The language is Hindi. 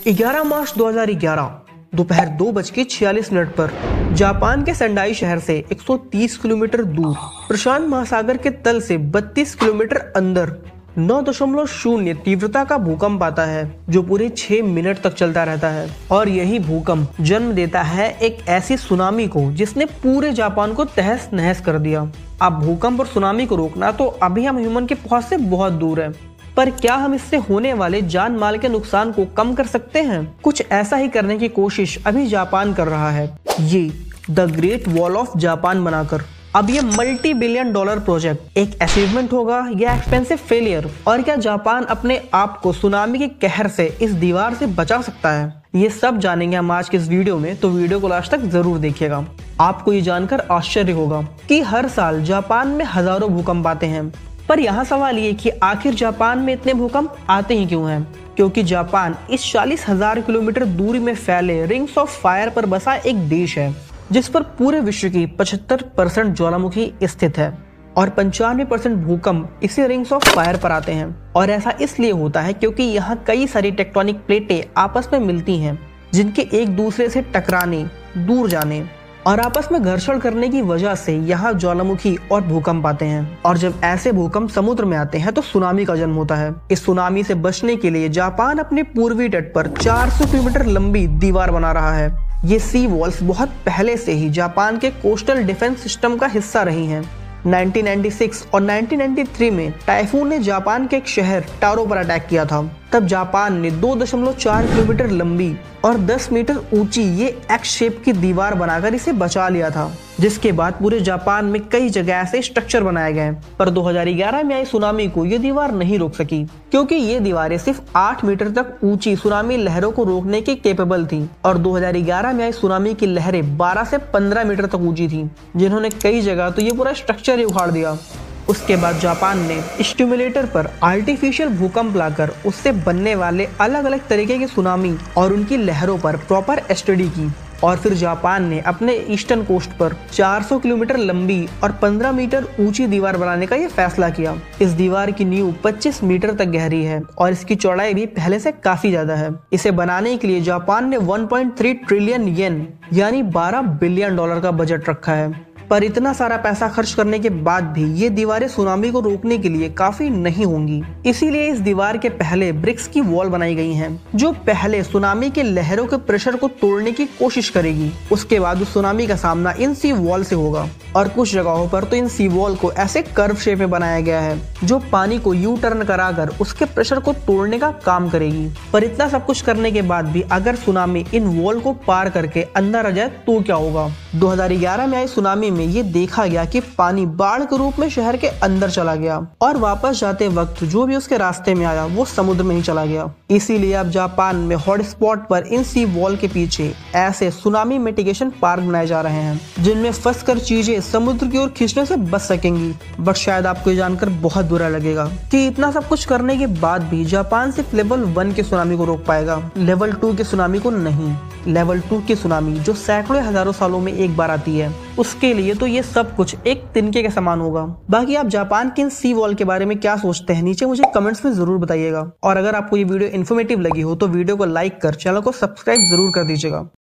11 मार्च 2011 दोपहर 2:46 पर जापान के सेंडाई शहर से 130 किलोमीटर दूर प्रशांत महासागर के तल से 32 किलोमीटर अंदर 9.0 तीव्रता का भूकंप आता है, जो पूरे 6 मिनट तक चलता रहता है। और यही भूकंप जन्म देता है एक ऐसी सुनामी को जिसने पूरे जापान को तहस नहस कर दिया। अब भूकंप और सुनामी को रोकना तो अभी हम ह्यूमन की पहुंच से बहुत दूर है, पर क्या हम इससे होने वाले जान माल के नुकसान को कम कर सकते हैं? कुछ ऐसा ही करने की कोशिश अभी जापान कर रहा है, ये the great wall of Japan बनाकर। अब ये $multi-billion प्रोजेक्ट एक अचीवमेंट होगा या एक्सपेंसिव फेलियर? और क्या जापान अपने आप को सुनामी के कहर से इस दीवार से बचा सकता है? ये सब जानेंगे हम आज के इस वीडियो में, तो वीडियो को लास्ट तक जरूर देखिएगा। आपको ये जानकर आश्चर्य होगा कि हर साल जापान में हजारों भूकंप आते हैं, पर यहाँ सवाल ये कि आखिर जापान में इतने भूकंप आते ही क्यों हैं? क्योंकि जापान इस 40,000 किलोमीटर दूरी में फैले रिंग्स ऑफ फायर पर बसा एक देश है, जिस पर पूरे विश्व की 75% ज्वालामुखी स्थित है और 95% भूकंप इसी रिंग्स ऑफ फायर पर आते हैं। और ऐसा इसलिए होता है क्योंकि यहाँ कई सारी टेक्टोनिक प्लेटें आपस में मिलती हैं, जिनके एक दूसरे से टकराने, दूर जाने और आपस में घर्षण करने की वजह से यहाँ ज्वालामुखी और भूकंप आते हैं। और जब ऐसे भूकंप समुद्र में आते हैं तो सुनामी का जन्म होता है। इस सुनामी से बचने के लिए जापान अपने पूर्वी तट पर 400 किलोमीटर लंबी दीवार बना रहा है। ये सी वॉल्स बहुत पहले से ही जापान के कोस्टल डिफेंस सिस्टम का हिस्सा रही हैं। 1996 और 1993 में टाइफून ने जापान के एक शहर टारो पर अटैक किया था। तब जापान ने 2.4 किलोमीटर लंबी और 10 मीटर ऊंची ये एक्स शेप की दीवार बनाकर इसे बचा लिया था, जिसके बाद पूरे जापान में कई जगह ऐसे स्ट्रक्चर बनाए गए। पर 2011 में आई सुनामी को ये दीवार नहीं रोक सकी, क्योंकि ये दीवारें सिर्फ 8 मीटर तक ऊंची सुनामी लहरों को रोकने के केपेबल थी। और 2011 में आई सुनामी की लहरें 12 से 15 मीटर तक ऊंची थी, जिन्होंने कई जगह तो ये पूरा स्ट्रक्चर ही उखाड़ दिया। उसके बाद जापान ने स्टिमुलेटर पर आर्टिफिशियल भूकंप लाकर उससे बनने वाले अलग अलग तरीके की सुनामी और उनकी लहरों पर प्रॉपर स्टडी की। और फिर जापान ने अपने ईस्टर्न कोस्ट पर 400 किलोमीटर लंबी और 15 मीटर ऊंची दीवार बनाने का ये फैसला किया। इस दीवार की नींव 25 मीटर तक गहरी है और इसकी चौड़ाई भी पहले से काफी ज्यादा है। इसे बनाने के लिए जापान ने 1.3 ट्रिलियन येन यानी $12 बिलियन का बजट रखा है। पर इतना सारा पैसा खर्च करने के बाद भी ये दीवारें सुनामी को रोकने के लिए काफी नहीं होंगी। इसीलिए इस दीवार के पहले ब्रिक्स की वॉल बनाई गई हैं, जो पहले सुनामी के लहरों के प्रेशर को तोड़ने की कोशिश करेगी। उसके बाद उस सुनामी का सामना इन सी वॉल से होगा। और कुछ जगहों पर तो इन सी वॉल को ऐसे कर्व शेप में बनाया गया है, जो पानी को यू टर्न कराकर उसके प्रेशर को तोड़ने का काम करेगी। पर इतना सब कुछ करने के बाद भी अगर सुनामी इन वॉल को पार करके अंदर आ जाए तो क्या होगा? 2011 में आई सुनामी में ये देखा गया कि पानी बाढ़ के रूप में शहर के अंदर चला गया और वापस जाते वक्त जो भी उसके रास्ते में आया वो समुद्र में ही चला गया। इसीलिए अब जापान में हॉटस्पॉट पर इन सी वॉल के पीछे ऐसे सुनामी मिटिगेशन पार्क बनाए जा रहे हैं, जिनमें फंसकर चीजें समुद्र की ओर खींचने से बच सकेंगी। बट शायद आपको ये जानकर बहुत बुरा लगेगा कि इतना सब कुछ करने के बाद भी जापान सिर्फ लेवल 1 के सुनामी को रोक पाएगा, लेवल 2 के सुनामी को नहीं। लेवल 2 की सुनामी जो सैकड़ों हजारों सालों में एक बार आती है, उसके लिए तो ये सब कुछ एक तिनके के समान होगा। बाकी आप जापान के सी वॉल के बारे में क्या सोचते हैं, नीचे मुझे कमेंट्स में जरूर बताइएगा। और अगर आपको ये वीडियो इन्फॉर्मेटिव लगी हो तो वीडियो को लाइक कर चैनल को सब्सक्राइब जरूर कर दीजिएगा।